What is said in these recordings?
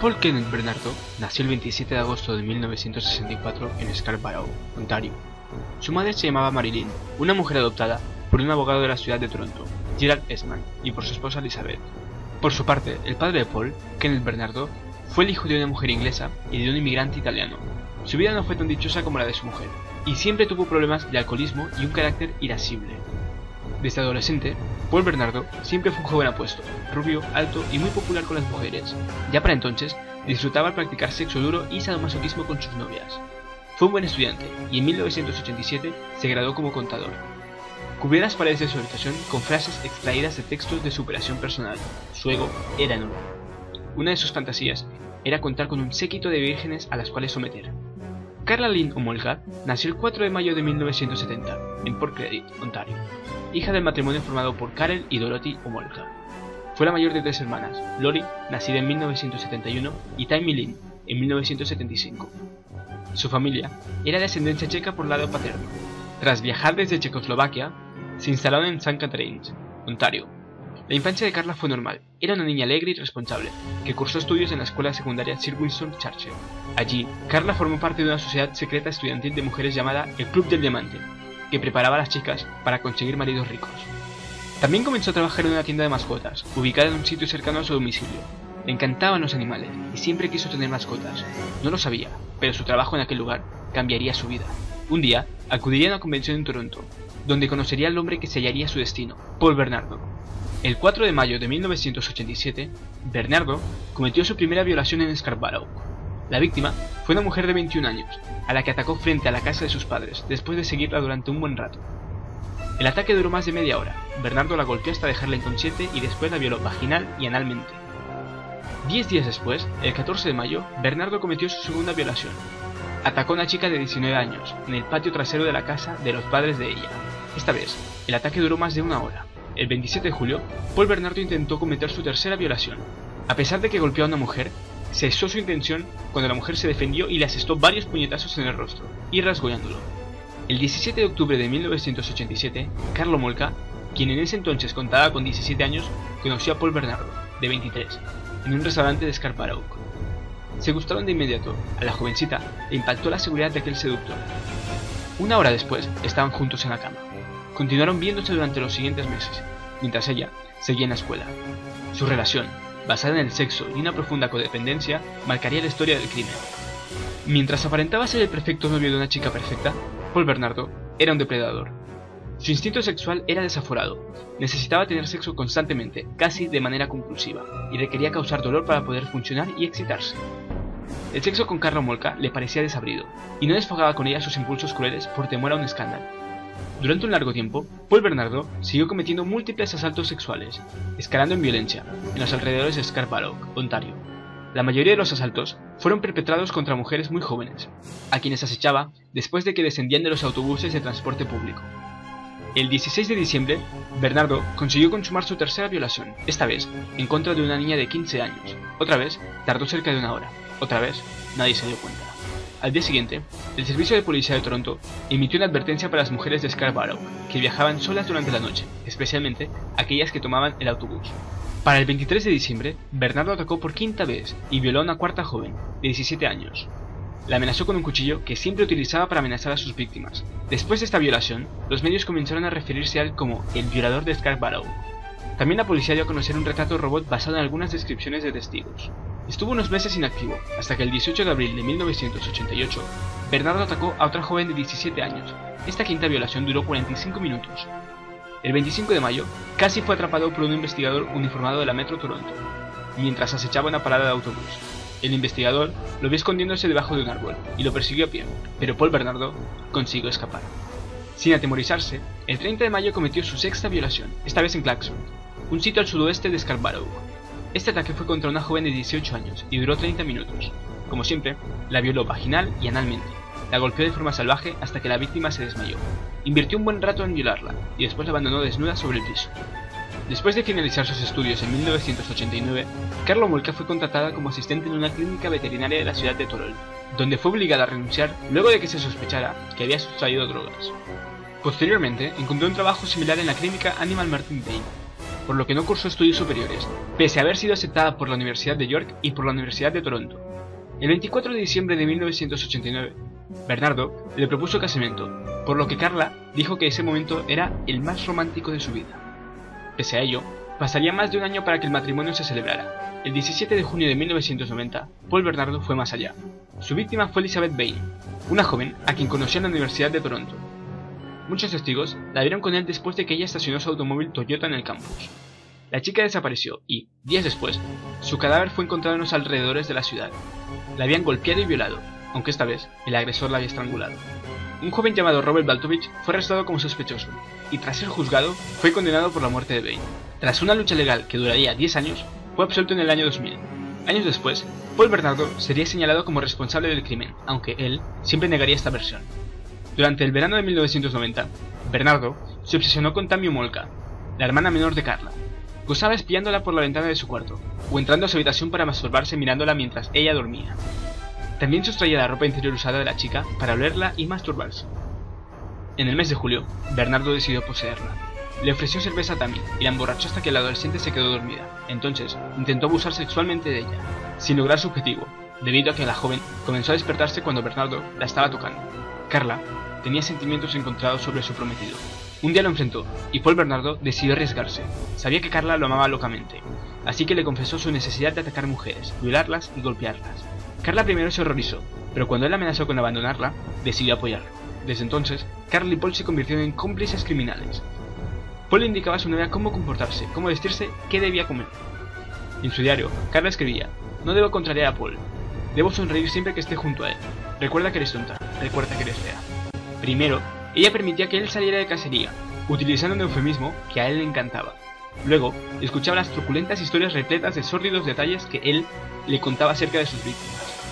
Paul Kenneth Bernardo nació el 27 de agosto de 1964 en Scarborough, Ontario. Su madre se llamaba Marilyn, una mujer adoptada por un abogado de la ciudad de Toronto, Gerald Eastman, y por su esposa Elizabeth. Por su parte, el padre de Paul, Kenneth Bernardo, fue el hijo de una mujer inglesa y de un inmigrante italiano. Su vida no fue tan dichosa como la de su mujer, y siempre tuvo problemas de alcoholismo y un carácter irascible. Desde adolescente, Paul Bernardo siempre fue un joven apuesto, rubio, alto y muy popular con las mujeres. Ya para entonces, disfrutaba al practicar sexo duro y sadomasoquismo con sus novias. Fue un buen estudiante y en 1987 se graduó como contador. Cubría las paredes de su habitación con frases extraídas de textos de superación personal. Su ego era enorme. Una de sus fantasías era contar con un séquito de vírgenes a las cuales someter. Carla Lynn Homolka nació el 4 de mayo de 1970 en Port Credit, Ontario, hija del matrimonio formado por Karel y Dorothy Homolka. Fue la mayor de 3 hermanas, Lori, nacida en 1971, y Tammy Lynn, en 1975. Su familia era de ascendencia checa por lado paterno. Tras viajar desde Checoslovaquia, se instalaron en St. Catharines, Ontario. La infancia de Carla fue normal. Era una niña alegre y responsable, que cursó estudios en la escuela secundaria Sir Winston Churchill. Allí, Carla formó parte de una sociedad secreta estudiantil de mujeres llamada el Club del Diamante, que preparaba a las chicas para conseguir maridos ricos. También comenzó a trabajar en una tienda de mascotas, ubicada en un sitio cercano a su domicilio. Le encantaban los animales y siempre quiso tener mascotas. No lo sabía, pero su trabajo en aquel lugar cambiaría su vida. Un día, acudiría a una convención en Toronto, donde conocería al hombre que sellaría su destino, Paul Bernardo. El 4 de mayo de 1987, Bernardo cometió su primera violación en Scarborough. La víctima fue una mujer de 21 años, a la que atacó frente a la casa de sus padres, después de seguirla durante un buen rato. El ataque duró más de media hora. Bernardo la golpeó hasta dejarla inconsciente y después la violó vaginal y analmente. 10 días después, el 14 de mayo, Bernardo cometió su segunda violación. Atacó a una chica de 19 años, en el patio trasero de la casa de los padres de ella. Esta vez, el ataque duró más de una hora. El 27 de julio, Paul Bernardo intentó cometer su tercera violación. A pesar de que golpeó a una mujer, cesó su intención cuando la mujer se defendió y le asestó varios puñetazos en el rostro, y rasguñándolo. El 17 de octubre de 1987, Carla Homolka, quien en ese entonces contaba con 17 años, conoció a Paul Bernardo, de 23, en un restaurante de Scarborough. Se gustaron de inmediato. A la jovencita le impactó la seguridad de aquel seductor. Una hora después, estaban juntos en la cama. Continuaron viéndose durante los siguientes meses, mientras ella seguía en la escuela. Su relación, basada en el sexo y una profunda codependencia, marcaría la historia del crimen. Mientras aparentaba ser el perfecto novio de una chica perfecta, Paul Bernardo era un depredador. Su instinto sexual era desaforado. Necesitaba tener sexo constantemente, casi de manera compulsiva, y requería causar dolor para poder funcionar y excitarse. El sexo con Carla Homolka le parecía desabrido, y no desfogaba con ella sus impulsos crueles por temor a un escándalo. Durante un largo tiempo, Paul Bernardo siguió cometiendo múltiples asaltos sexuales, escalando en violencia, en los alrededores de Scarborough, Ontario. La mayoría de los asaltos fueron perpetrados contra mujeres muy jóvenes, a quienes acechaba después de que descendían de los autobuses de transporte público. El 16 de diciembre, Bernardo consiguió consumar su tercera violación, esta vez en contra de una niña de 15 años. Otra vez, tardó cerca de una hora. Otra vez, nadie se dio cuenta. Al día siguiente, el Servicio de Policía de Toronto emitió una advertencia para las mujeres de Scarborough que viajaban solas durante la noche, especialmente aquellas que tomaban el autobús. Para el 23 de diciembre, Bernardo atacó por quinta vez y violó a una cuarta joven, de 17 años. La amenazó con un cuchillo que siempre utilizaba para amenazar a sus víctimas. Después de esta violación, los medios comenzaron a referirse a él como el violador de Scarborough. También la policía dio a conocer un retrato robot basado en algunas descripciones de testigos. Estuvo unos meses inactivo, hasta que el 18 de abril de 1988, Bernardo atacó a otra joven de 17 años. Esta quinta violación duró 45 minutos. El 25 de mayo, casi fue atrapado por un investigador uniformado de la Metro Toronto, mientras acechaba una parada de autobús. El investigador lo vio escondiéndose debajo de un árbol y lo persiguió a pie, pero Paul Bernardo consiguió escapar. Sin atemorizarse, el 30 de mayo cometió su sexta violación, esta vez en Claxon, un sitio al sudoeste de Scarborough. Este ataque fue contra una joven de 18 años y duró 30 minutos. Como siempre, la violó vaginal y analmente. La golpeó de forma salvaje hasta que la víctima se desmayó. Invirtió un buen rato en violarla y después la abandonó desnuda sobre el piso. Después de finalizar sus estudios en 1989, Carla Homolka fue contratada como asistente en una clínica veterinaria de la ciudad de Toronto, donde fue obligada a renunciar luego de que se sospechara que había sustraído drogas. Posteriormente, encontró un trabajo similar en la clínica Animal Martin Day. por lo que no cursó estudios superiores, pese a haber sido aceptada por la Universidad de York y por la Universidad de Toronto. El 24 de diciembre de 1989, Bernardo le propuso casamiento, por lo que Carla dijo que ese momento era el más romántico de su vida. Pese a ello, pasaría más de un año para que el matrimonio se celebrara. El 17 de junio de 1990, Paul Bernardo fue más allá. Su víctima fue Elizabeth Bain, una joven a quien conoció en la Universidad de Toronto. Muchos testigos la vieron con él después de que ella estacionó su automóvil Toyota en el campus. La chica desapareció y, días después, su cadáver fue encontrado en los alrededores de la ciudad. La habían golpeado y violado, aunque esta vez el agresor la había estrangulado. Un joven llamado Robert Baltovich fue arrestado como sospechoso, y tras ser juzgado, fue condenado por la muerte de Bain. Tras una lucha legal que duraría 10 años, fue absuelto en el año 2000. Años después, Paul Bernardo sería señalado como responsable del crimen, aunque él siempre negaría esta versión. Durante el verano de 1990, Bernardo se obsesionó con Tammy Homolka, la hermana menor de Carla. Gozaba espiándola por la ventana de su cuarto, o entrando a su habitación para masturbarse mirándola mientras ella dormía. También sustraía la ropa interior usada de la chica para olerla y masturbarse. En el mes de julio, Bernardo decidió poseerla. Le ofreció cerveza a Tammy y la emborrachó hasta que la adolescente se quedó dormida. Entonces, intentó abusar sexualmente de ella, sin lograr su objetivo, debido a que la joven comenzó a despertarse cuando Bernardo la estaba tocando. Carla tenía sentimientos encontrados sobre su prometido. Un día lo enfrentó, y Paul Bernardo decidió arriesgarse. Sabía que Carla lo amaba locamente, así que le confesó su necesidad de atacar mujeres, violarlas y golpearlas. Carla primero se horrorizó, pero cuando él amenazó con abandonarla, decidió apoyarlo. Desde entonces, Carla y Paul se convirtieron en cómplices criminales. Paul le indicaba a su novia cómo comportarse, cómo vestirse, qué debía comer. En su diario, Carla escribía: "No debo contrariar a Paul. Debo sonreír siempre que esté junto a él. Recuerda que eres tonta, recuerda que eres fea". Primero, ella permitía que él saliera de cacería, utilizando un eufemismo que a él le encantaba. Luego, escuchaba las truculentas historias repletas de sórdidos detalles que él le contaba acerca de sus víctimas.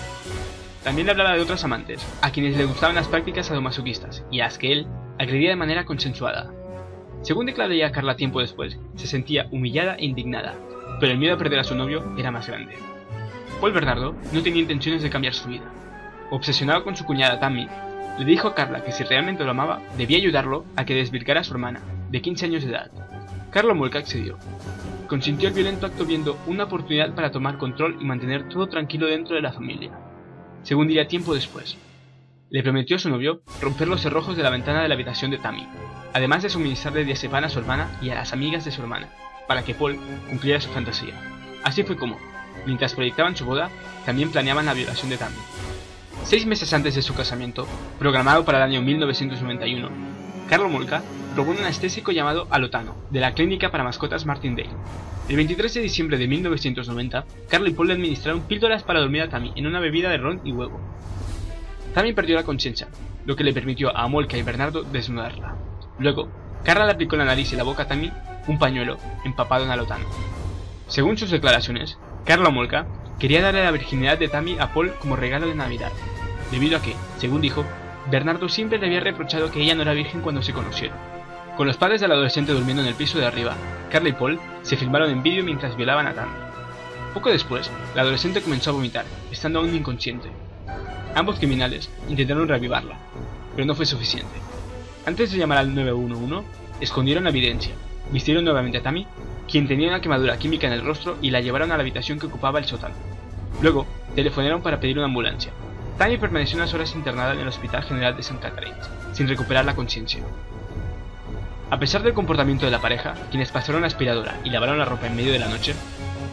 También le hablaba de otras amantes, a quienes le gustaban las prácticas sadomasoquistas, y a las que él agredía de manera consensuada. Según declararía Carla tiempo después, se sentía humillada e indignada, pero el miedo a perder a su novio era más grande. Paul Bernardo no tenía intenciones de cambiar su vida. Obsesionado con su cuñada Tammy, le dijo a Carla que si realmente lo amaba, debía ayudarlo a que desvirgara a su hermana, de 15 años de edad. Carla Homolka accedió. Consintió el violento acto viendo una oportunidad para tomar control y mantener todo tranquilo dentro de la familia. Según diría tiempo después, le prometió a su novio romper los cerrojos de la ventana de la habitación de Tammy, además de suministrarle diazepam a su hermana y a las amigas de su hermana, para que Paul cumpliera su fantasía. Así fue como, mientras proyectaban su boda, también planeaban la violación de Tammy. 6 meses antes de su casamiento, programado para el año 1991, Carla Homolka probó un anestésico llamado Alotano, de la clínica para mascotas Martindale. El 23 de diciembre de 1990, Carla y Paul le administraron píldoras para dormir a Tammy en una bebida de ron y huevo. Tammy perdió la conciencia, lo que le permitió a Homolka y Bernardo desnudarla. Luego, Carla le aplicó en la nariz y la boca a Tammy un pañuelo empapado en alotano. Según sus declaraciones, Carla Homolka quería darle la virginidad de Tammy a Paul como regalo de Navidad, debido a que, según dijo, Bernardo siempre le había reprochado que ella no era virgen cuando se conocieron. Con los padres del adolescente durmiendo en el piso de arriba, Carla y Paul se filmaron en vídeo mientras violaban a Tammy. Poco después, la adolescente comenzó a vomitar, estando aún inconsciente. Ambos criminales intentaron reavivarla, pero no fue suficiente. Antes de llamar al 911, escondieron la evidencia, vistieron nuevamente a Tammy, quien tenía una quemadura química en el rostro, y la llevaron a la habitación que ocupaba el sótano. Luego, telefonaron para pedir una ambulancia. Tammy permaneció unas horas internada en el Hospital General de St. Catharines, sin recuperar la conciencia. A pesar del comportamiento de la pareja, quienes pasaron la aspiradora y lavaron la ropa en medio de la noche,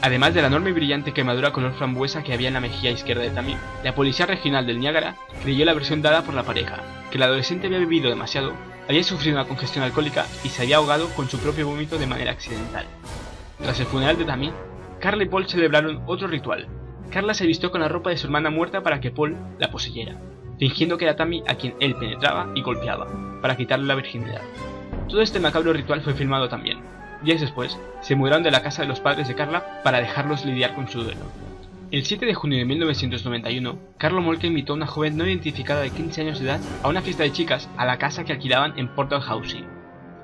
además de la enorme y brillante quemadura color frambuesa que había en la mejilla izquierda de Tammy, la policía regional del Niágara creyó la versión dada por la pareja, que el adolescente había bebido demasiado, había sufrido una congestión alcohólica y se había ahogado con su propio vómito de manera accidental. Tras el funeral de Tammy, Carla y Paul celebraron otro ritual. Carla se vistió con la ropa de su hermana muerta para que Paul la poseyera, fingiendo que era Tammy a quien él penetraba y golpeaba, para quitarle la virginidad. Todo este macabro ritual fue filmado también. Días después, se mudaron de la casa de los padres de Carla para dejarlos lidiar con su duelo. El 7 de junio de 1991, Carla Homolka invitó a una joven no identificada de 15 años de edad a una fiesta de chicas a la casa que alquilaban en Portal Housing.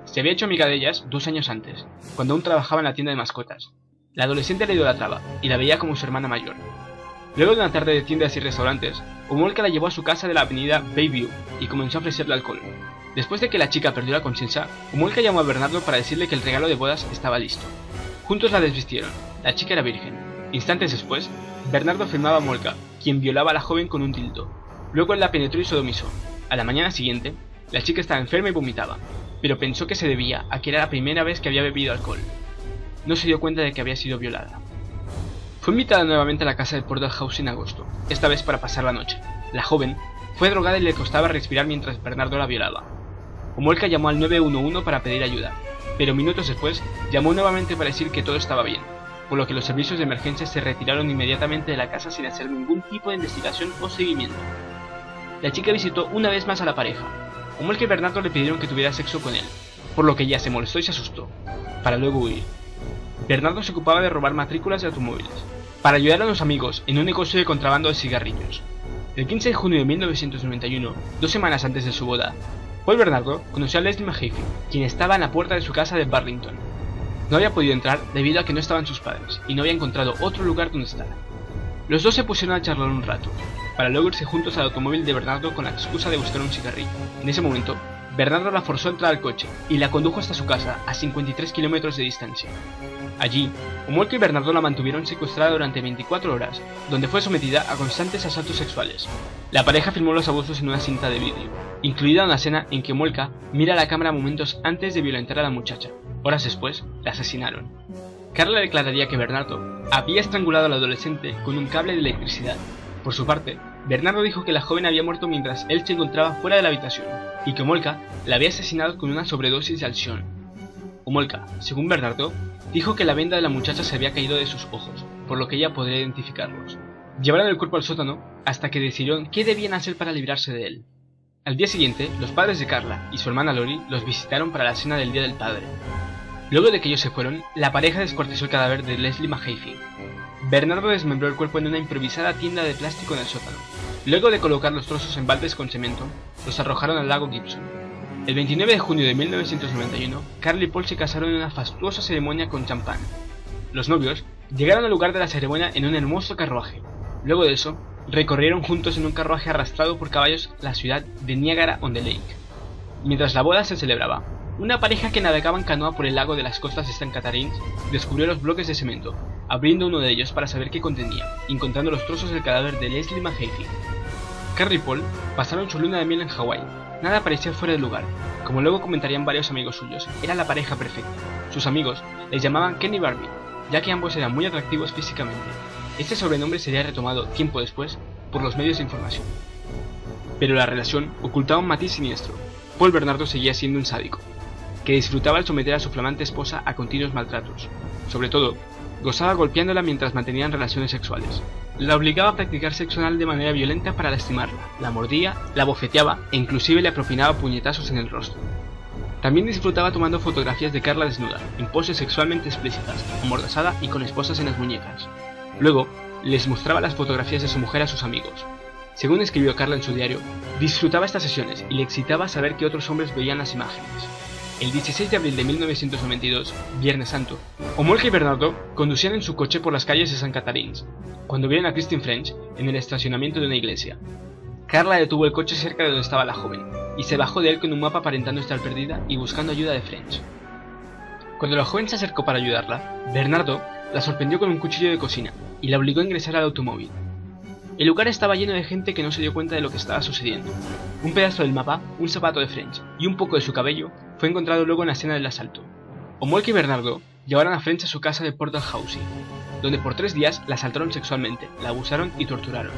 Se había hecho amiga de ellas 2 años antes, cuando aún trabajaba en la tienda de mascotas. La adolescente la idolatraba y la veía como su hermana mayor. Luego de una tarde de tiendas y restaurantes, Homolka la llevó a su casa de la avenida Bayview y comenzó a ofrecerle alcohol. Después de que la chica perdió la conciencia, Homolka llamó a Bernardo para decirle que el regalo de bodas estaba listo. Juntos la desvistieron. La chica era virgen. Instantes después, Bernardo filmaba a Homolka, quien violaba a la joven con un dildo. Luego él la penetró y sodomizó. A la mañana siguiente, la chica estaba enferma y vomitaba, pero pensó que se debía a que era la primera vez que había bebido alcohol. No se dio cuenta de que había sido violada. Fue invitada nuevamente a la casa de Portal House en agosto, esta vez para pasar la noche. La joven fue drogada y le costaba respirar mientras Bernardo la violaba. Homolka llamó al 911 para pedir ayuda, pero minutos después llamó nuevamente para decir que todo estaba bien, por lo que los servicios de emergencia se retiraron inmediatamente de la casa sin hacer ningún tipo de investigación o seguimiento. La chica visitó una vez más a la pareja. Homolka y Bernardo le pidieron que tuviera sexo con él, por lo que ella se molestó y se asustó, para luego huir. Bernardo se ocupaba de robar matrículas de automóviles, para ayudar a los amigos en un negocio de contrabando de cigarrillos. El 15 de junio de 1991, 2 semanas antes de su boda, Paul Bernardo conoció a Leslie Mahaffey, quien estaba en la puerta de su casa de Burlington. No había podido entrar debido a que no estaban sus padres, y no había encontrado otro lugar donde estar. Los dos se pusieron a charlar un rato, para luego irse juntos al automóvil de Bernardo con la excusa de buscar un cigarrillo. En ese momento, Bernardo la forzó a entrar al coche, y la condujo hasta su casa, a 53 kilómetros de distancia. Allí, Homolka y Bernardo la mantuvieron secuestrada durante 24 horas, donde fue sometida a constantes asaltos sexuales. La pareja filmó los abusos en una cinta de vídeo, incluida una escena en que Homolka mira a la cámara momentos antes de violentar a la muchacha. Horas después, la asesinaron. Carla declararía que Bernardo había estrangulado a la adolescente con un cable de electricidad. Por su parte, Bernardo dijo que la joven había muerto mientras él se encontraba fuera de la habitación, y que Homolka la había asesinado con una sobredosis de Alción. Homolka, según Bernardo, dijo que la venda de la muchacha se había caído de sus ojos, por lo que ella podría identificarlos. Llevaron el cuerpo al sótano hasta que decidieron qué debían hacer para librarse de él. Al día siguiente, los padres de Carla y su hermana Lori los visitaron para la cena del Día del Padre. Luego de que ellos se fueron, la pareja descuartizó el cadáver de Leslie Mahaffey. Bernardo desmembró el cuerpo en una improvisada tienda de plástico en el sótano. Luego de colocar los trozos en baldes con cemento, los arrojaron al lago Gibson. El 29 de junio de 1991, Carla y Paul se casaron en una fastuosa ceremonia con champán. Los novios llegaron al lugar de la ceremonia en un hermoso carruaje. Luego de eso, recorrieron juntos en un carruaje arrastrado por caballos la ciudad de Niagara-on-the-Lake. Mientras la boda se celebraba, una pareja que navegaba en canoa por el lago de las costas de St. Catharines descubrió los bloques de cemento, abriendo uno de ellos para saber qué contenía, y encontrando los trozos del cadáver de Leslie Mahaffey. Carla y Paul pasaron su luna de miel en Hawái. Nada parecía fuera de lugar. Como luego comentarían varios amigos suyos, era la pareja perfecta. Sus amigos les llamaban Ken y Barbie, ya que ambos eran muy atractivos físicamente. Este sobrenombre sería retomado tiempo después por los medios de información. Pero la relación ocultaba un matiz siniestro. Paul Bernardo seguía siendo un sádico, que disfrutaba al someter a su flamante esposa a continuos maltratos. Sobre todo, gozaba golpeándola mientras mantenían relaciones sexuales. La obligaba a practicar sexo anal de manera violenta para lastimarla, la mordía, la bofeteaba e inclusive le propinaba puñetazos en el rostro. También disfrutaba tomando fotografías de Carla desnuda, en poses sexualmente explícitas, amordazada y con esposas en las muñecas. Luego, les mostraba las fotografías de su mujer a sus amigos. Según escribió Carla en su diario, disfrutaba estas sesiones y le excitaba saber que otros hombres veían las imágenes. El 16 de abril de 1992, Viernes Santo, Homolka y Bernardo conducían en su coche por las calles de St. Catharines, cuando vieron a Christine French en el estacionamiento de una iglesia. Carla detuvo el coche cerca de donde estaba la joven, y se bajó de él con un mapa aparentando estar perdida y buscando ayuda de French. Cuando la joven se acercó para ayudarla, Bernardo la sorprendió con un cuchillo de cocina, y la obligó a ingresar al automóvil. El lugar estaba lleno de gente que no se dio cuenta de lo que estaba sucediendo. Un pedazo del mapa, un zapato de French y un poco de su cabello fue encontrado luego en la escena del asalto. Homolka y Bernardo llevaron a French a su casa de Portal House, donde por 3 días la asaltaron sexualmente, la abusaron y torturaron.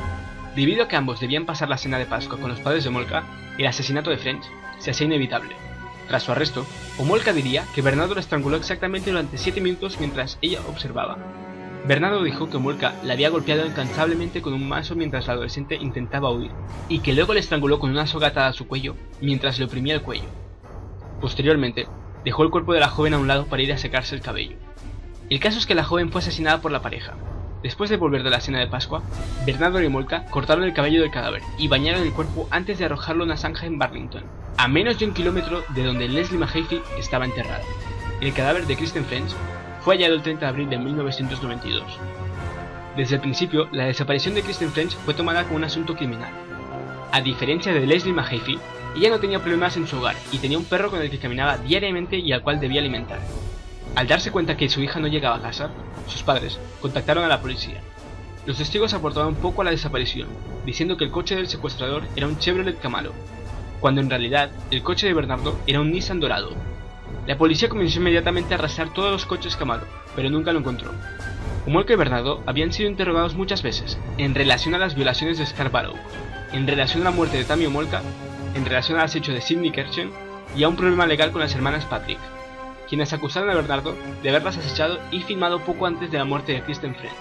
Debido a que ambos debían pasar la cena de Pascua con los padres de Homolka, el asesinato de French se hacía inevitable. Tras su arresto, Homolka diría que Bernardo la estranguló exactamente durante 7 minutos mientras ella observaba. Bernardo dijo que Homolka la había golpeado incansablemente con un mazo mientras la adolescente intentaba huir, y que luego le estranguló con una soga atada a su cuello mientras le oprimía el cuello. Posteriormente, dejó el cuerpo de la joven a un lado para ir a secarse el cabello. El caso es que la joven fue asesinada por la pareja. Después de volver de la cena de Pascua, Bernardo y Homolka cortaron el cabello del cadáver y bañaron el cuerpo antes de arrojarlo a una zanja en Burlington, a menos de 1 kilómetro de donde Leslie Mahaffey estaba enterrada. El cadáver de Christine French fue hallado el 30 de abril de 1992. Desde el principio, la desaparición de Christine French fue tomada como un asunto criminal. A diferencia de Leslie Mahaffey, Ella no tenía problemas en su hogar y tenía un perro con el que caminaba diariamente y al cual debía alimentar. Al darse cuenta que su hija no llegaba a casa, sus padres contactaron a la policía. Los testigos aportaban poco a la desaparición, diciendo que el coche del secuestrador era un Chevrolet Camaro, cuando en realidad el coche de Bernardo era un Nissan dorado. La policía comenzó inmediatamente a rastrear todos los coches Camaro, pero nunca lo encontró. Homolka y Bernardo habían sido interrogados muchas veces en relación a las violaciones de Scarborough, en relación a la muerte de Tammy Homolka, en relación al acecho de Sidney Kirchen y a un problema legal con las hermanas Patrick, quienes acusaron a Bernardo de haberlas acechado y filmado poco antes de la muerte de Kristen French.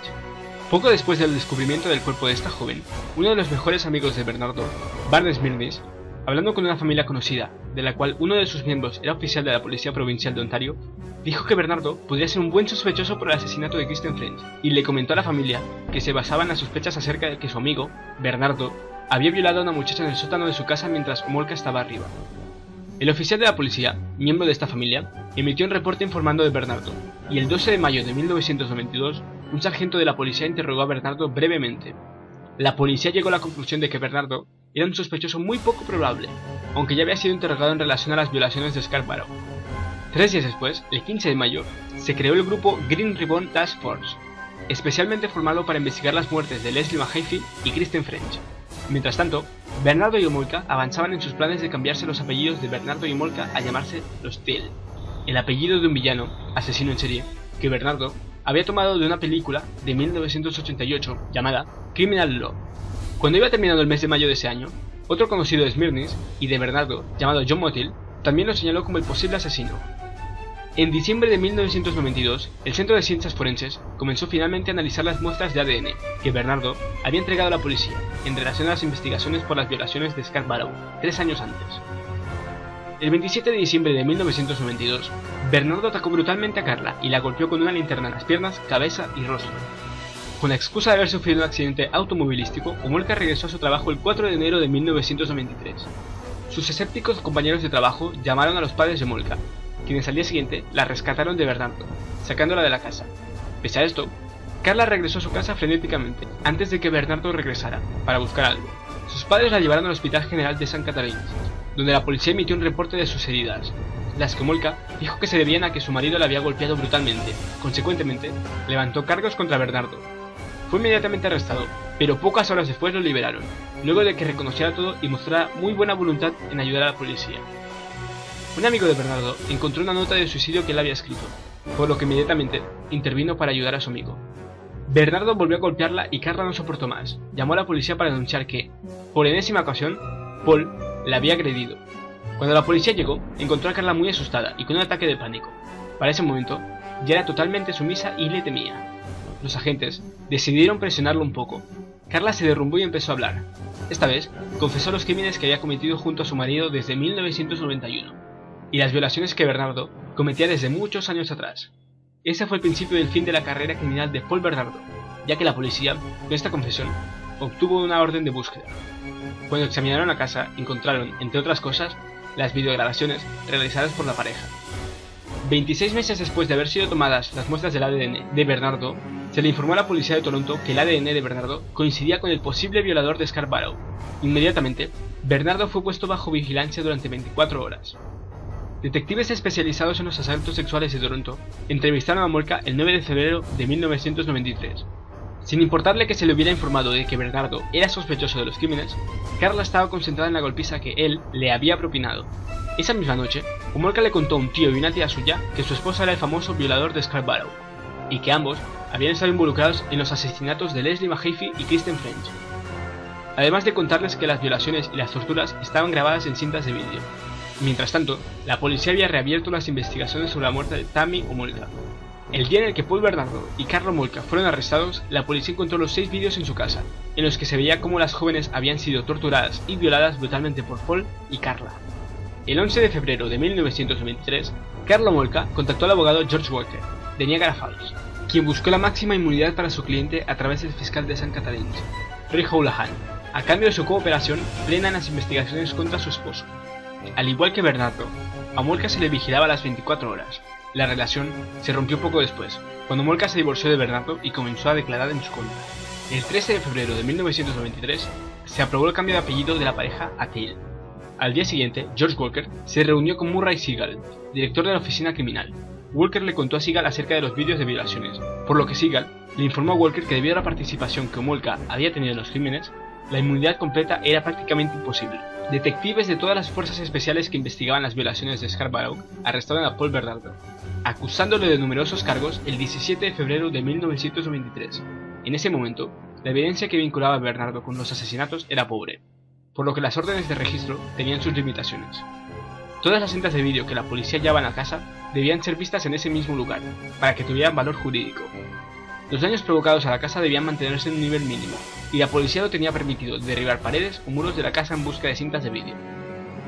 Poco después del descubrimiento del cuerpo de esta joven, uno de los mejores amigos de Bernardo, Barney Smirnis, hablando con una familia conocida, de la cual uno de sus miembros era oficial de la Policía Provincial de Ontario, dijo que Bernardo podría ser un buen sospechoso por el asesinato de Kristen French, y le comentó a la familia que se basaba en las sospechas acerca de que su amigo, Bernardo, había violado a una muchacha en el sótano de su casa mientras Homolka estaba arriba. El oficial de la policía, miembro de esta familia, emitió un reporte informando de Bernardo, y el 12 de mayo de 1992, un sargento de la policía interrogó a Bernardo brevemente. La policía llegó a la conclusión de que Bernardo era un sospechoso muy poco probable, aunque ya había sido interrogado en relación a las violaciones de Scarborough. 3 días después, el 15 de mayo, se creó el grupo Green Ribbon Task Force, especialmente formado para investigar las muertes de Leslie Mahaffey y Kristen French. Mientras tanto, Bernardo y Homolka avanzaban en sus planes de cambiarse los apellidos de Bernardo y Homolka a llamarse los Till, el apellido de un villano, asesino en serie, que Bernardo había tomado de una película de 1988 llamada Criminal Law. Cuando iba terminando el mes de mayo de ese año, otro conocido de Smirnis y de Bernardo, llamado John Motil, también lo señaló como el posible asesino. En diciembre de 1992, el Centro de Ciencias Forenses comenzó finalmente a analizar las muestras de ADN que Bernardo había entregado a la policía en relación a las investigaciones por las violaciones de Scarborough 3 años antes. El 27 de diciembre de 1992, Bernardo atacó brutalmente a Carla y la golpeó con una linterna en las piernas, cabeza y rostro. Con la excusa de haber sufrido un accidente automovilístico, Homolka regresó a su trabajo el 4 de enero de 1993. Sus escépticos compañeros de trabajo llamaron a los padres de Homolka, quienes al día siguiente la rescataron de Bernardo, sacándola de la casa. Pese a esto, Carla regresó a su casa frenéticamente, antes de que Bernardo regresara, para buscar algo. Sus padres la llevaron al Hospital General de St. Catharines, donde la policía emitió un reporte de sus heridas, las que Homolka dijo que se debían a que su marido la había golpeado brutalmente. Consecuentemente, levantó cargos contra Bernardo. Fue inmediatamente arrestado, pero pocas horas después lo liberaron, luego de que reconociera todo y mostrara muy buena voluntad en ayudar a la policía. Un amigo de Bernardo encontró una nota de suicidio que él había escrito, por lo que inmediatamente intervino para ayudar a su amigo. Bernardo volvió a golpearla y Carla no soportó más. Llamó a la policía para denunciar que, por enésima ocasión, Paul la había agredido. Cuando la policía llegó, encontró a Carla muy asustada y con un ataque de pánico. Para ese momento, ya era totalmente sumisa y le temía. Los agentes decidieron presionarlo un poco. Carla se derrumbó y empezó a hablar. Esta vez, confesó los crímenes que había cometido junto a su marido desde 1991, y las violaciones que Bernardo cometía desde muchos años atrás. Ese fue el principio del fin de la carrera criminal de Paul Bernardo, ya que la policía, con esta confesión, obtuvo una orden de búsqueda. Cuando examinaron la casa, encontraron, entre otras cosas, las videograbaciones realizadas por la pareja. 26 meses después de haber sido tomadas las muestras del ADN de Bernardo, se le informó a la policía de Toronto que el ADN de Bernardo coincidía con el posible violador de Scarborough. Inmediatamente, Bernardo fue puesto bajo vigilancia durante 24 horas. Detectives especializados en los asaltos sexuales de Toronto entrevistaron a Homolka el 9 de febrero de 1993. Sin importarle que se le hubiera informado de que Bernardo era sospechoso de los crímenes, Carla estaba concentrada en la golpiza que él le había propinado. Esa misma noche, Homolka le contó a un tío y una tía suya que su esposa era el famoso violador de Scarborough, y que ambos habían estado involucrados en los asesinatos de Leslie Mahaffey y Kristen French. Además de contarles que las violaciones y las torturas estaban grabadas en cintas de vídeo. Mientras tanto, la policía había reabierto las investigaciones sobre la muerte de Tammy Homolka. El día en el que Paul Bernardo y Carla Homolka fueron arrestados, la policía encontró los 6 vídeos en su casa, en los que se veía cómo las jóvenes habían sido torturadas y violadas brutalmente por Paul y Carla. El 11 de febrero de 1993, Carla Homolka contactó al abogado George Walker, de Niagara Falls, quien buscó la máxima inmunidad para su cliente a través del fiscal de St. Catharines, Rick Houlihan, a cambio de su cooperación plena en las investigaciones contra su esposo. Al igual que Bernardo, a Homolka se le vigilaba las 24 horas. La relación se rompió poco después, cuando Homolka se divorció de Bernardo y comenzó a declarar en su contra. El 13 de febrero de 1993 se aprobó el cambio de apellido de la pareja a Till. Al día siguiente, George Walker se reunió con Murray Siegel, director de la oficina criminal. Walker le contó a Siegel acerca de los vídeos de violaciones, por lo que Siegel le informó a Walker que debido a la participación que Homolka había tenido en los crímenes, la inmunidad completa era prácticamente imposible. Detectives de todas las fuerzas especiales que investigaban las violaciones de Scarborough arrestaron a Paul Bernardo, acusándole de numerosos cargos el 17 de febrero de 1923. En ese momento, la evidencia que vinculaba a Bernardo con los asesinatos era pobre, por lo que las órdenes de registro tenían sus limitaciones. Todas las cintas de vídeo que la policía hallaba en la casa debían ser vistas en ese mismo lugar, para que tuvieran valor jurídico. Los daños provocados a la casa debían mantenerse en un nivel mínimo, y la policía no tenía permitido derribar paredes o muros de la casa en busca de cintas de vídeo.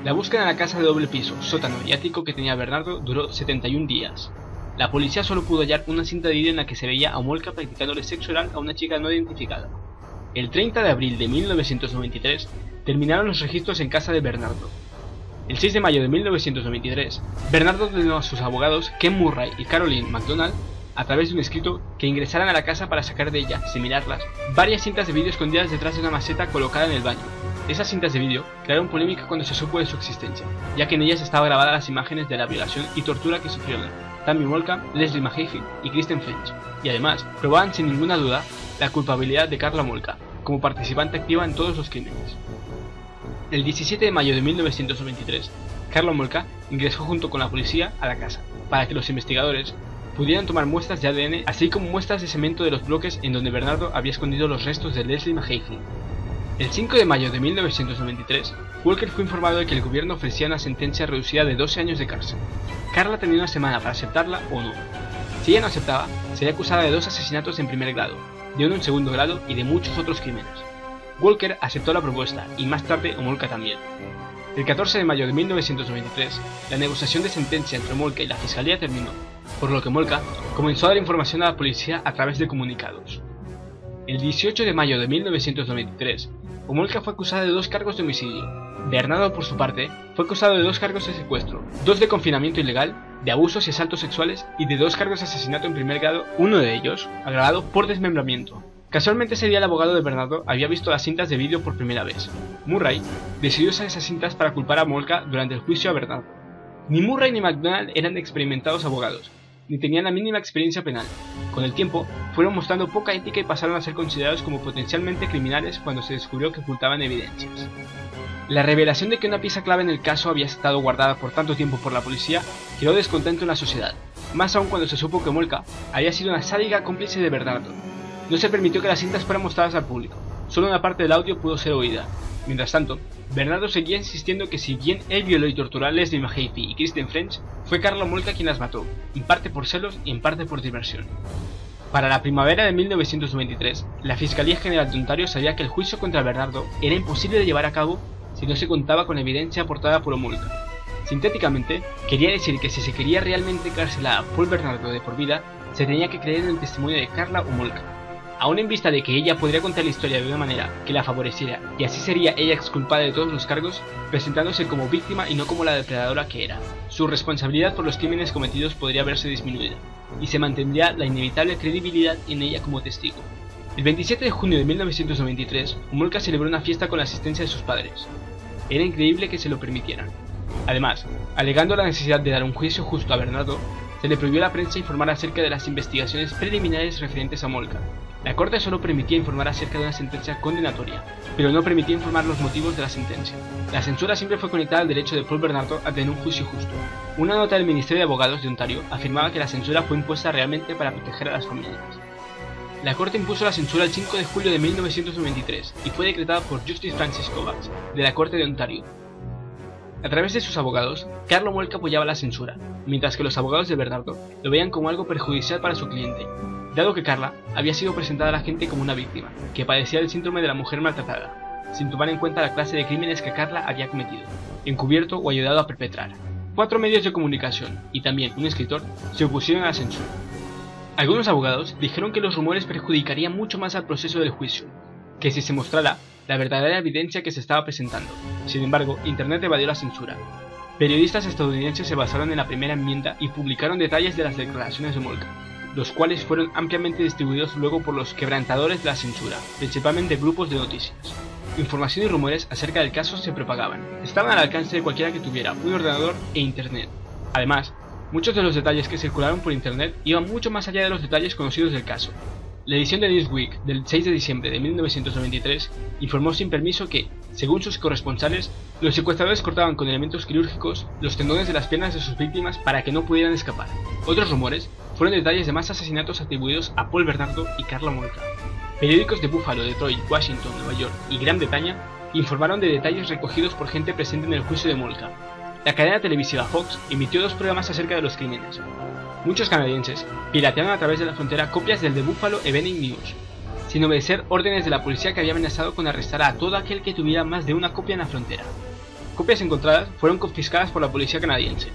La búsqueda en la casa de doble piso, sótano y ático que tenía Bernardo duró 71 días. La policía solo pudo hallar una cinta de vídeo en la que se veía a Homolka practicándole sexo oral a una chica no identificada. El 30 de abril de 1993 terminaron los registros en casa de Bernardo. El 6 de mayo de 1993, Bernardo ordenó a sus abogados Ken Murray y Caroline MacDonald, a través de un escrito, que ingresaran a la casa para sacar de ella, sin mirarlas, varias cintas de vídeo escondidas detrás de una maceta colocada en el baño. Esas cintas de vídeo crearon polémica cuando se supo de su existencia, ya que en ellas estaban grabadas las imágenes de la violación y tortura que sufrieron Tammy Homolka, Leslie Mahaffey y Kristen French, y además probaban sin ninguna duda la culpabilidad de Karla Homolka, como participante activa en todos los crímenes. El 17 de mayo de 1993, Karla Homolka ingresó junto con la policía a la casa, para que los investigadores pudieran tomar muestras de ADN, así como muestras de cemento de los bloques en donde Bernardo había escondido los restos de Leslie Mahaffey. El 5 de mayo de 1993, Walker fue informado de que el gobierno ofrecía una sentencia reducida de 12 años de cárcel. Karla tenía una semana para aceptarla o no. Si ella no aceptaba, sería acusada de 2 asesinatos en primer grado, de 1 en segundo grado y de muchos otros crímenes. Walker aceptó la propuesta y más tarde Homolka también. El 14 de mayo de 1993, la negociación de sentencia entre Homolka y la fiscalía terminó, por lo que Homolka comenzó a dar información a la policía a través de comunicados. El 18 de mayo de 1993, Homolka fue acusada de 2 cargos de homicidio. Bernardo, por su parte, fue acusado de 2 cargos de secuestro, 2 de confinamiento ilegal, de abusos y asaltos sexuales y de 2 cargos de asesinato en primer grado, uno de ellos agravado por desmembramiento. Casualmente ese día el abogado de Bernardo había visto las cintas de vídeo por primera vez. Murray decidió usar esas cintas para culpar a Homolka durante el juicio a Bernardo. Ni Murray ni MacDonald eran experimentados abogados, ni tenían la mínima experiencia penal. Con el tiempo, fueron mostrando poca ética y pasaron a ser considerados como potencialmente criminales cuando se descubrió que ocultaban evidencias. La revelación de que una pieza clave en el caso había estado guardada por tanto tiempo por la policía creó descontento en la sociedad, más aún cuando se supo que Homolka había sido una sádica cómplice de Bernardo. No se permitió que las cintas fueran mostradas al público, solo una parte del audio pudo ser oída. Mientras tanto, Bernardo seguía insistiendo que si bien él violó y torturó a Leslie Mahaffey y Kristen French, fue Karla Homolka quien las mató, en parte por celos y en parte por diversión. Para la primavera de 1993, la Fiscalía General de Ontario sabía que el juicio contra Bernardo era imposible de llevar a cabo si no se contaba con la evidencia aportada por Homolka. Sintéticamente, quería decir que si se quería realmente encarcelar a Paul Bernardo de por vida, se tenía que creer en el testimonio de Karla Homolka. Aún en vista de que ella podría contar la historia de una manera que la favoreciera y así sería ella exculpada de todos los cargos, presentándose como víctima y no como la depredadora que era, su responsabilidad por los crímenes cometidos podría verse disminuida, y se mantendría la inevitable credibilidad en ella como testigo. El 27 de junio de 1993, Homolka celebró una fiesta con la asistencia de sus padres. Era increíble que se lo permitieran. Además, alegando la necesidad de dar un juicio justo a Bernardo, se le prohibió a la prensa informar acerca de las investigaciones preliminares referentes a Homolka. La corte solo permitía informar acerca de una sentencia condenatoria, pero no permitía informar los motivos de la sentencia. La censura siempre fue conectada al derecho de Paul Bernardo a tener un juicio justo. Una nota del Ministerio de Abogados de Ontario afirmaba que la censura fue impuesta realmente para proteger a las familias. La corte impuso la censura el 5 de julio de 1993 y fue decretada por Justice Francis Kovacs, de la Corte de Ontario. A través de sus abogados, Karla Homolka apoyaba la censura, mientras que los abogados de Bernardo lo veían como algo perjudicial para su cliente, dado que Karla había sido presentada a la gente como una víctima, que padecía del síndrome de la mujer maltratada, sin tomar en cuenta la clase de crímenes que Karla había cometido, encubierto o ayudado a perpetrar. 4 medios de comunicación, y también un escritor, se opusieron a la censura. Algunos abogados dijeron que los rumores perjudicarían mucho más al proceso del juicio, que si se mostrara la verdadera evidencia que se estaba presentando. Sin embargo, Internet evadió la censura. Periodistas estadounidenses se basaron en la primera enmienda y publicaron detalles de las declaraciones de Homolka, los cuales fueron ampliamente distribuidos luego por los quebrantadores de la censura, principalmente grupos de noticias. información y rumores acerca del caso se propagaban. Estaban al alcance de cualquiera que tuviera un ordenador e internet. Además, muchos de los detalles que circularon por internet iban mucho más allá de los detalles conocidos del caso. La edición de Newsweek del 6 de diciembre de 1993 informó sin permiso que, según sus corresponsales, los secuestradores cortaban con elementos quirúrgicos los tendones de las piernas de sus víctimas para que no pudieran escapar. Otros rumores fueron detalles de más asesinatos atribuidos a Paul Bernardo y Karla Molka. Periódicos de Buffalo, Detroit, Washington, Nueva York y Gran Bretaña informaron de detalles recogidos por gente presente en el juicio de Molka. La cadena televisiva Fox emitió 2 programas acerca de los crímenes. Muchos canadienses piratearon a través de la frontera copias del The Buffalo Evening News, sin obedecer órdenes de la policía que había amenazado con arrestar a todo aquel que tuviera más de una copia en la frontera. Copias encontradas fueron confiscadas por la policía canadiense.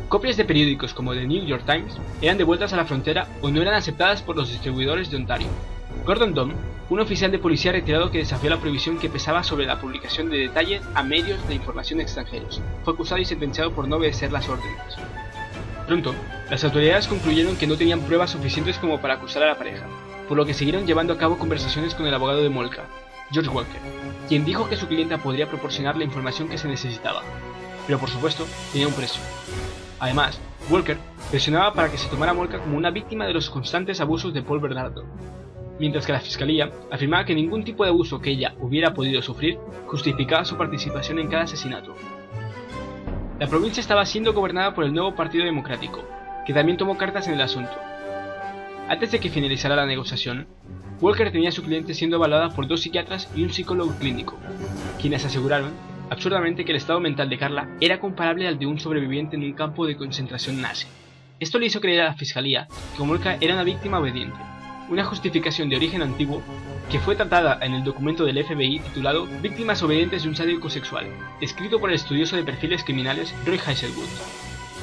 Copias de periódicos como The New York Times eran devueltas a la frontera o no eran aceptadas por los distribuidores de Ontario. Gordon Dunn, un oficial de policía retirado que desafió la prohibición que pesaba sobre la publicación de detalles a medios de información extranjeros, fue acusado y sentenciado por no obedecer las órdenes. Pronto, las autoridades concluyeron que no tenían pruebas suficientes como para acusar a la pareja, por lo que siguieron llevando a cabo conversaciones con el abogado de Molka, George Walker, quien dijo que su clienta podría proporcionar la información que se necesitaba, pero por supuesto tenía un precio. Además, Walker presionaba para que se tomara a Molka como una víctima de los constantes abusos de Paul Bernardo, mientras que la fiscalía afirmaba que ningún tipo de abuso que ella hubiera podido sufrir justificaba su participación en cada asesinato. La provincia estaba siendo gobernada por el nuevo Partido Democrático, que también tomó cartas en el asunto. Antes de que finalizara la negociación, Walker tenía a su cliente siendo evaluada por 2 psiquiatras y un psicólogo clínico, quienes aseguraron, absurdamente, que el estado mental de Karla era comparable al de un sobreviviente en un campo de concentración nazi. Esto le hizo creer a la fiscalía que Molka era una víctima obediente, una justificación de origen antiguo que fue tratada en el documento del FBI titulado Víctimas obedientes de un sádico sexual, escrito por el estudioso de perfiles criminales Roy Hazelwood.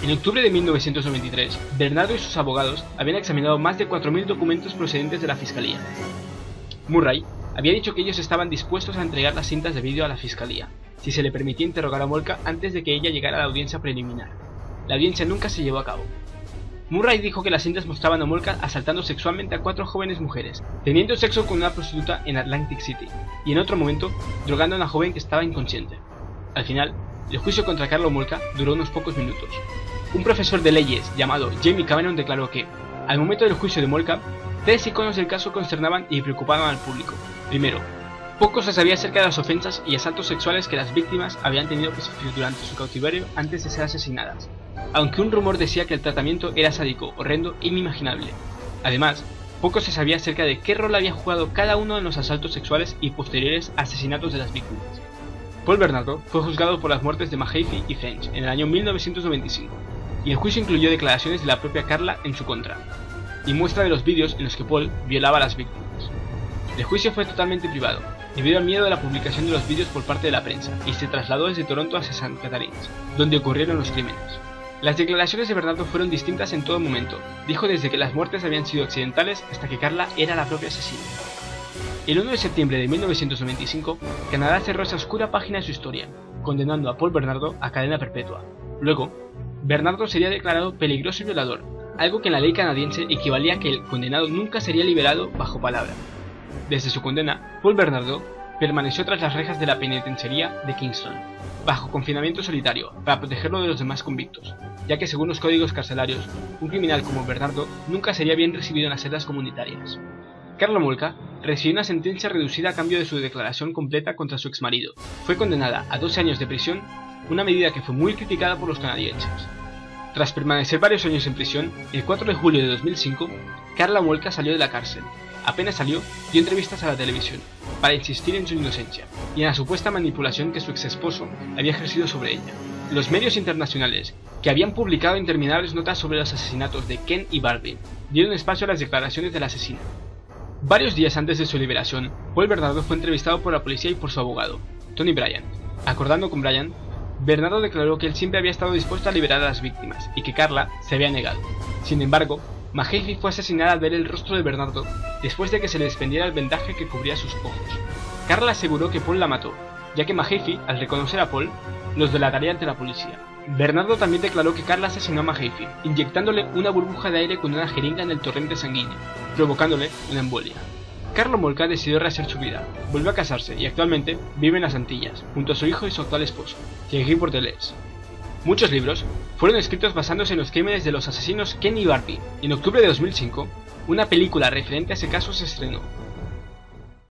En octubre de 1993, Bernardo y sus abogados habían examinado más de 4.000 documentos procedentes de la fiscalía. Murray había dicho que ellos estaban dispuestos a entregar las cintas de vídeo a la fiscalía, si se le permitía interrogar a Molka antes de que ella llegara a la audiencia preliminar. La audiencia nunca se llevó a cabo. Murray dijo que las cintas mostraban a Molka asaltando sexualmente a 4 jóvenes mujeres, teniendo sexo con una prostituta en Atlantic City, y en otro momento, drogando a una joven que estaba inconsciente. Al final, el juicio contra Karla Molka duró unos pocos minutos. Un profesor de leyes llamado Jamie Cameron declaró que, al momento del juicio de Molka, 3 iconos del caso consternaban y preocupaban al público. Primero, poco se sabía acerca de las ofensas y asaltos sexuales que las víctimas habían tenido que sufrir durante su cautiverio antes de ser asesinadas, aunque un rumor decía que el tratamiento era sádico, horrendo e inimaginable. Además, poco se sabía acerca de qué rol había jugado cada uno en los asaltos sexuales y posteriores asesinatos de las víctimas. Paul Bernardo fue juzgado por las muertes de Mahaffey y French en el año 1995, y el juicio incluyó declaraciones de la propia Karla en su contra, y muestra de los vídeos en los que Paul violaba a las víctimas. El juicio fue totalmente privado, debido al miedo de la publicación de los vídeos por parte de la prensa, y se trasladó desde Toronto hacia St. Catharines, donde ocurrieron los crímenes. Las declaraciones de Bernardo fueron distintas en todo momento. Dijo desde que las muertes habían sido accidentales hasta que Karla era la propia asesina. El 1 de septiembre de 1995, Canadá cerró esa oscura página de su historia, condenando a Paul Bernardo a cadena perpetua. Luego, Bernardo sería declarado peligroso y violador, algo que en la ley canadiense equivalía a que el condenado nunca sería liberado bajo palabra. Desde su condena, Paul Bernardo permaneció tras las rejas de la penitenciaría de Kingston, bajo confinamiento solitario, para protegerlo de los demás convictos, ya que según los códigos carcelarios, un criminal como Bernardo nunca sería bien recibido en las celdas comunitarias. Karla Molka recibió una sentencia reducida a cambio de su declaración completa contra su exmarido. Fue condenada a 12 años de prisión, una medida que fue muy criticada por los canadienses. Tras permanecer varios años en prisión, el 4 de julio de 2005, Karla Molka salió de la cárcel. Apenas salió, dio entrevistas a la televisión, para insistir en su inocencia, y en la supuesta manipulación que su ex esposo había ejercido sobre ella. Los medios internacionales, que habían publicado interminables notas sobre los asesinatos de Ken y Barbie, dieron espacio a las declaraciones del asesino. Varios días antes de su liberación, Paul Bernardo fue entrevistado por la policía y por su abogado, Tony Bryant. Acordando con Bryant, Bernardo declaró que él siempre había estado dispuesto a liberar a las víctimas, y que Karla se había negado. Sin embargo, Mahaffey fue asesinada al ver el rostro de Bernardo, después de que se le desprendiera el vendaje que cubría sus ojos. Karla aseguró que Paul la mató, ya que Mahaffey, al reconocer a Paul, los delataría ante la policía. Bernardo también declaró que Karla asesinó a Mahaffey, inyectándole una burbuja de aire con una jeringa en el torrente sanguíneo, provocándole una embolia. Carlo Molca decidió rehacer su vida, volvió a casarse y actualmente vive en las Antillas, junto a su hijo y su actual esposo, Thierry Portelès. Muchos libros fueron escritos basándose en los crímenes de los asesinos Ken y Barbie, y en octubre de 2005, una película referente a ese caso se estrenó.